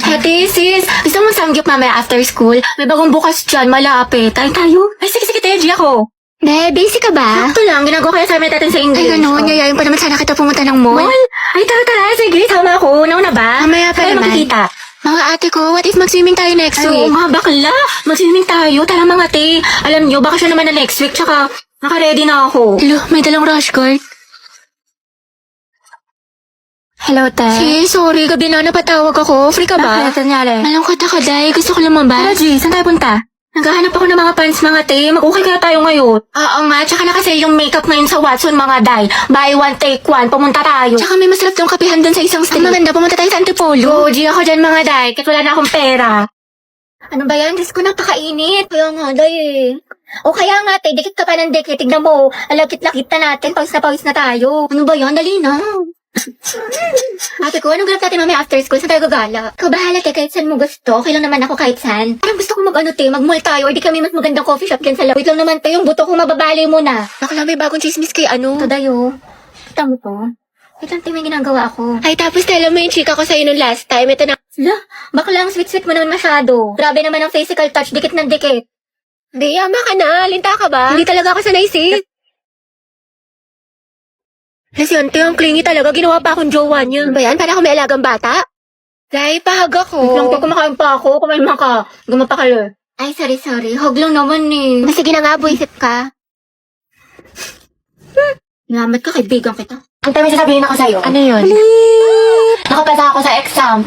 Ate, sis, gusto mo samgyup mamaya after school? May bagong bukas dyan, malapit. Tayo tayo? Ay, sige, Teji ako. Be, busy ka ba? Sakto lang, ginagawa ko yung assignment natin sa English. Ay, gano'n. Oh. Yayain pa naman sana kita pumunta ng mall. Mall? Ay, tara, sige, tama ako. Nauna ba? Mamaya pa Tayo naman. makikita. Mga ate ko, what if mag-swimming tayo next Ay, oo week? nga, bakla. Mag-swimming tayo. Tara mga te. Alam nyo, bakasyon naman na next week, tsaka naka-ready na ako. Hello, may dalang rush guard. Hello, te. Sis, sorry, gabi na napatawag ako. Free ka ba? Bakit? Nangyari? Malungkot ako, Day. Gusto ko Tara, lumabas. G, saan tayo punta? Naghahanap ako ng mga pants, mga te. Mag-okay kaya tayo ngayon. Oo nga, tsaka na kasi yung makeup ngayon sa Watson, mga day. Buy one, take one. Pumunta tayo. Tsaka may masarap tong kapihan dun sa isang street. Ang maganda, pumunta tayo sa Antipolo. Go, G, ako dyan, mga day. Kahit wala na akong pera. Ano ba yan? Diyos ko, napakainit. Kaya nga, day eh. O kaya nga, te, dikit ka pa ng dikit. Tignan mo, alagkit-lakit na natin. Pawis na tayo. Ano ba yan? Dali na. Ate ko, anong ganap natin mamaya after school? Saan tayo gagala? Ikaw bahala, te, kahit saan mo gusto. Okay lang naman ako kahit saan. Parang gusto ko mag-mall tayo or di kami mas magandang coffee shop dyan sa loob. Wait lang naman, te, yung buto ko mababali mo na. Bakla, may bagong chismis kay ano. Ito, dayo. Kita mo to? Wait lang, te, may ginagawa ako. Ay, tapos tell mo yung chika ko sa'yo nung last time. Ito na. Hala, bakla ang sweet-sweet mo naman masyado. Grabe naman ang physical touch, dikit ng dikit. Di, ama ka na. Linta ka ba? Hindi talaga ako sanay, sis. Lasyante, ang clingy talaga. Ginawa pa akong jowa niya. Ano ba yan? Para ako may alagang bata? Day, pahag ako. Wait lang, te, kumakain pa ako. Kumain ka. Gumapakalo. Ay, sorry. Hug lang naman eh. Sige na nga, buisit ka. Salamat ka, kaibigan kita. Ang tayo may sasabihin ako sa'yo. Ano yun? Nakapasa ako sa exam.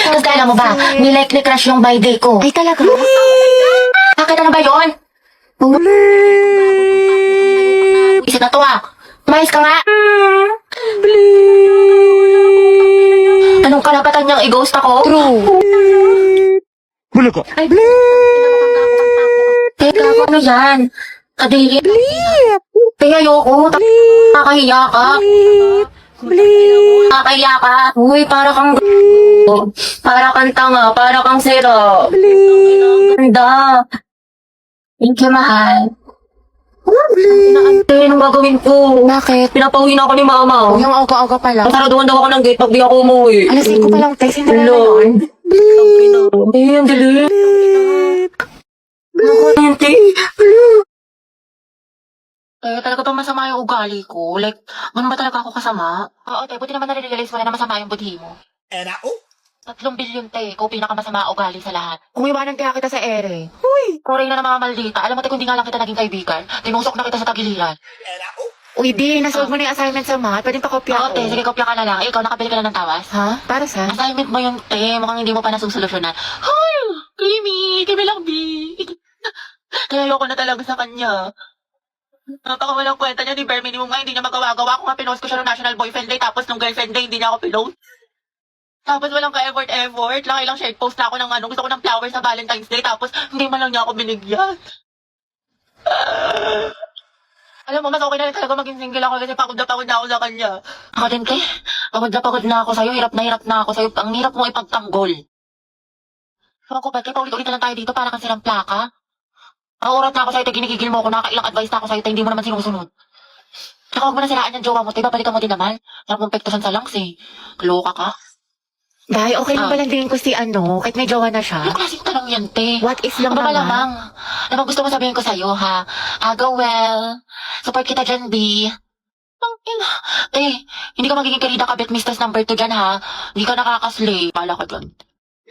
Tapos kala mo ba, nilike ni crush yung by day ko. Ay, talaga? Bakit ano ba yun? Isip na to ah. Tumayos ka nga. Anong karapatan niyang i-ghost ako? True. Wala ka. Ay, teka, ano yan? Kadili. Kaya ayoko. Nakakahiya ka. Nakakahiya ka. Uy, para kang para kang tanga, para kang sira. Ganda. Thank you, mahal. Ante, anong gagawin ko? Bakit? Pinapauwi na ako ni mama. Yung aga-aga pa lang. Saraduhan daw ako ng gate pag di ako umuwi. Alas 5 pa lang, text. Hindi na Hello. yun. Ay, ang dali. Naku, Ante. Eh, talaga bang masama yung ugali ko? Like, ganun ba talaga ako kasama? Oo, te, buti naman nare-realize mo na masama yung budhi mo. 3 bilyon, te. Ikaw pinakamasama ugali sa lahat. Umiwanan kaya kita sa ere. Koray na mga maldita. Alam mo, te, kung di nga lang kita naging kaibigan, tinusok na kita sa tagiliran. Uy, di, nasolve mo na yung assignment sa math. Pwedeng pakopya Oo, ko. te, sige, kopya ka na lang. Ikaw, nakabili ka na ng tawas? Ha? Para sa? Assignment mo yung te, mukhang hindi mo pa nasusolusyonan. Hoy! Kimi lang, B. Kaya ayoko na talaga sa kanya. Napakawalang kwenta niya, di bare minimum nga, hindi niya magawa-gawa. Kung nga pinost ko siya ng National Boyfriend Day, tapos nung Girlfriend Day, hindi niya ako pinost. Tapos walang ka-effort. Lang share post na ako ng ano, gusto ko ng flowers sa Valentine's Day, tapos hindi man lang niya ako binigyan. Alam mo, mas okay na rin talaga maging single ako kasi pagod na ako sa kanya. Ako din, te. Pagod na ako sa'yo. Hirap na ako sa'yo. Ang hirap mo ipagtanggol. Ewan ko ba, te, paulit-ulit na lang tayo dito para kang silang plaka. Ang oras na ako sa'yo, te, ginigigil mo ako. Nakailang advice na ako sa'yo, te, hindi mo naman sinusunod. Tsaka huwag mo na siraan yung jowa mo, te. Babalikan mo din naman. Sarap mong pektosan sa langs, eh. Kaloka ka. Dahil okay lang ba lang din ko si ano, kahit may jowa na siya? Ano klaseng tanong yan, te? What is lang Ano ba naman? malamang? Ano bang gusto mo sabihin ko sa'yo, ha? Go well. Support kita dyan, B. Ang ina. Te, hindi ka magiging karida kabit mistress number 2 dyan, ha? Hindi ka nakakaslay. Pala ka dyan.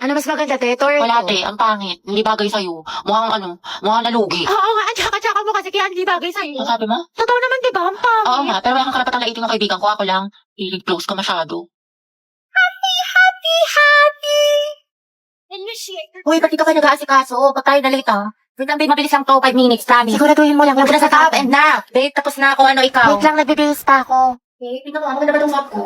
Ano mas maganda, te? Tor Wala, ko? te. Ang pangit. Hindi bagay sa'yo. Mukhang nalugi. Oo nga, tsaka mo kasi kaya hindi bagay sa'yo. Ano sabi mo? Totoo naman, di ba? Ang pangit. Oo nga, pero wala kang karapatang laitin ng kaibigan ko. Ako lang. I-close ka masyado. Uy, ba't dito ka nag-aasikaso? Pag tayo na late, ah. Wait lang, babe, mabilis lang to. 5 minutes, promise. Siguraduhin mo lang. Huwag na sa top and na. Babe, tapos na ako. Ano, ikaw? Wait lang, nagbibihis pa ako. Okay, tingnan mo. Ano ganda ba itong suot ko?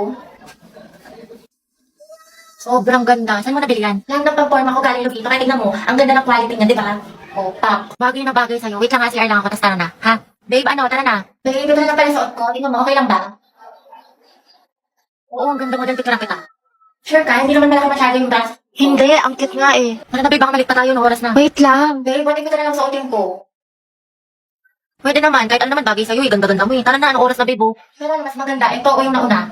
Sobrang ganda. Saan mo nabili yan? Lahat ng pang-forma ko galing Lugito. Kaya tingnan mo, ang ganda ng quality niya, di ba? Oh, pak. Bagay na bagay sa'yo. Wait lang nga, CR lang ako. Tapos tara na. Ha? Babe, ano? Tara na. Babe, ito na lang pala suot ko. Tingnan mo, okay lang ba? Oo, ang ganda mo dyan. Picturean kita. Sure ka? Hindi naman malaki masyado yung brass. Hindi, ang cute nga eh. Ano na, babe? Baka malit pa tayo. No oras na. Wait lang. Babe, pwede ko na lang suotin ko. Pwede naman. Kahit ano naman bagay sa'yo. Ganda-ganda mo eh. Tara na, anong oras na, babe? Oh? Pero mas maganda. Ito o yung nauna.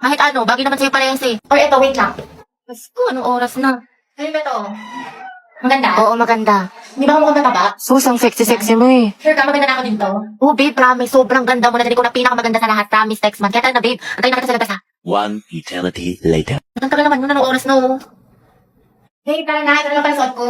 Kahit ano, bagay naman sa'yo parehas eh. Or eto, wait lang. Mas ko, anong oras na? Ano ba to? Maganda? Oo, maganda. Di ba mukhang mataba? Sus, ang sexy-sexy mo eh. Sure ka, maganda na ako dito. Oh, babe, promise. Sobrang ganda mo. Narinig ko na pinakamaganda sa lahat. Promise, text man. Kaya tayo na, babe. Antayin na kita sa labas, ha? One eternity later. Ang tagal naman nun. Anong oras na, oh? Hey, tara na. Ito lang pala suot ko.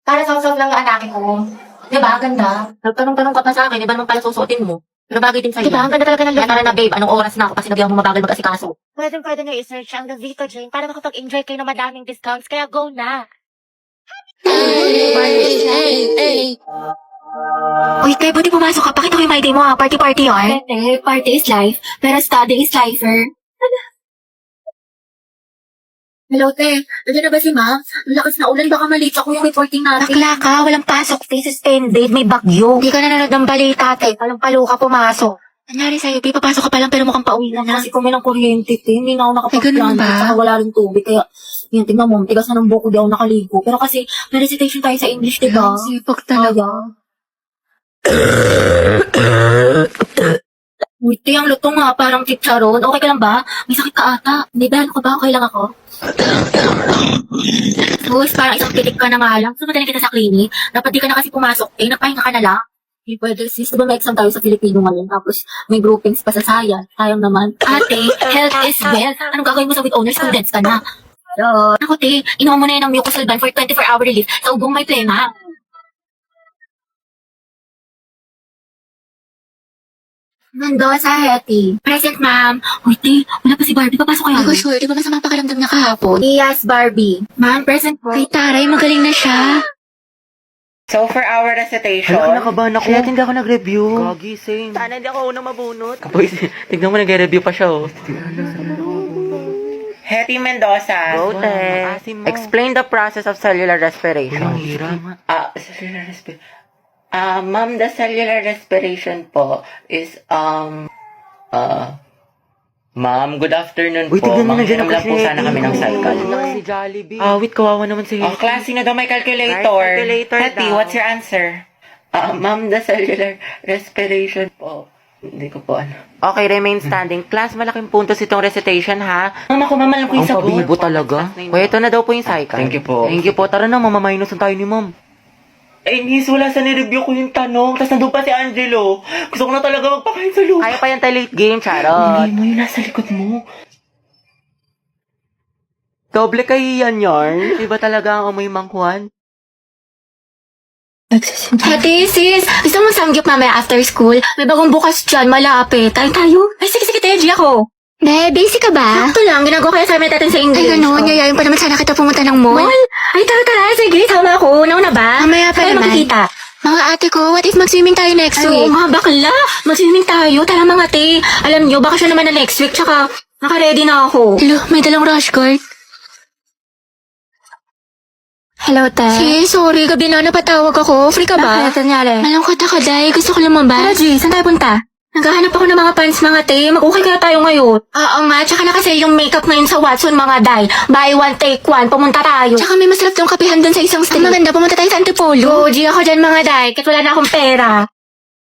Para soft-soft lang ang anake ko. Diba? Ang ganda. Nagtanong-tanong ka pa sa akin. Iba naman pala susuotin mo. Pero bagay din sa'yo. Diba? Ang ganda talaga ng Kaya look. tara na, babe. Anong oras na ako? Kasi nagyan mo mabagal mag-asikaso. Pwede nyo i-search ang The Vito Jane para makapag-enjoy kayo ng madaming discounts. Kaya go na. Uy, Tay, buti pumasok ka. Pakita ko yung my day mo, ha? Party-party, ha? Pwede, party is life, pero study is lifer. Hello, te. Nandiyan na ba si ma'am? Ang lakas na ulan, baka malito ako yung reporting natin. Bakla ka. Walang pasok. This is suspended. May bagyo. Hindi ka nanonood ng balita, te. Palang-palo ka pumasok. Nangyari sa'yo, di papasok ka pa lang pero mukhang pauwi na na. Kasi kung may ng kuryente, te. Hindi na ako nakapag-plan. Ay, ganun ba? Saka wala rin tubig. Kaya, yan, tingnan mo. Tigas na ng buko, di ako nakaligo. Pero kasi, may recitation tayo sa English, diba? Sipag talaga. Uy, te, ang lutong nga. Parang chicharon. Okay ka lang ba? May sakit ka ata. Hindi ba? Ano ka ba? Okay lang ako? Sus, parang isang pitik ka na nga lang. Sumunod kita sa clinic. Dapat di ka na kasi pumasok. Eh, napahinga ka na lang. Hindi pwede, sis. Diba may exam tayo sa Filipino ngayon? Tapos, may groupings pa sa science. Sayang naman. Ate, health is wealth. Anong gagawin mo sa with honor students ka na? Ako, te, inuha mo na yan ng Mucosolvan for 24-hour relief sa ubong may plema. Mendoza, Hetty. Present, ma'am. Uy, te, wala pa si Barbie. Papasok kayo. Hindi ko sure, di ba masama pakiramdam niya kahapon? Yes, Barbie. Ma'am, present po. Ay, taray, magaling na siya. So, for our recitation, Hala, nakabahan ako. Shit, hindi ako nag-review. Gagi, same. Sana hindi ako unang mabunot. Boy, tignan mo, nag-review pa siya, oh. Hetty Mendoza, Go, te. explain the process of cellular respiration. Ang hirap. Cellular respiration. Ma'am, the cellular respiration po is, Ma'am, good afternoon Uy, po. tignan mo, nandiyan Manghiram ako lang po sana kami ng cycle. Si Jollibee. Wait, kawawa naman si Oh, class, sino daw may calculator? Right, calculator Hetty, daw. what's your answer? Ma'am, the cellular respiration po. Hindi ko po ano. Okay, remain standing. Class, malaking puntos itong recitation, ha? Ma'am, ako ma'am, alam ko yung Ang sagot. pabibo talaga. Kuya, ito na daw po yung cycle. Thank you po. Thank you po. Tara na, mamamainusan tayo ni ma'am. Eh, miss, wala sa nireview ko yung tanong. Tapos nandun pa si Angelo. Gusto ko na talaga magpakain sa loob. Kaya pa yan tayo late game, Charot. Hindi mo yun nasa likod mo. Doble kayo yan, yarn. Iba talaga ang amoy mangkuhan. Ate, sis, gusto mo samgyup mamaya after school? May bagong bukas dyan, malapit. Tayo. Ay, sige, Teji ako. Be, busy ka ba? Sakto lang, ginagawa ko yung assignment natin sa English. Ay, gano'n. Yayayin pa naman sana kita pumunta ng mall. Mall? Ay, tara, sige, sama ako. Nauna ba? Mamaya pa Tayo naman. makikita. Mga ate ko, what if mag-swimming tayo next Ay, oo week? nga, bakla. Mag-swimming tayo. Tara mga te. Alam nyo, baka siya naman na next week. Tsaka, naka-ready na ako. Hello, may dalang rush guard. Hello, te. Sis, sorry, gabi na napatawag ako. Free ka ba? Bakit? Nangyari? Malungkot ako, Day. Gusto ko Tara, lumabas. G, saan tayo punta? Naghahanap ako ng mga pants, mga te. Mag-okay kaya tayo ngayon. Oo nga, tsaka na kasi yung makeup ngayon sa Watson, mga day. Buy one, take one. Pumunta tayo. Tsaka may masarap tong kapihan dun sa isang street. Maganda, pumunta tayo sa Antipolo. Go, G, ako dyan, mga day. Kahit wala na akong pera.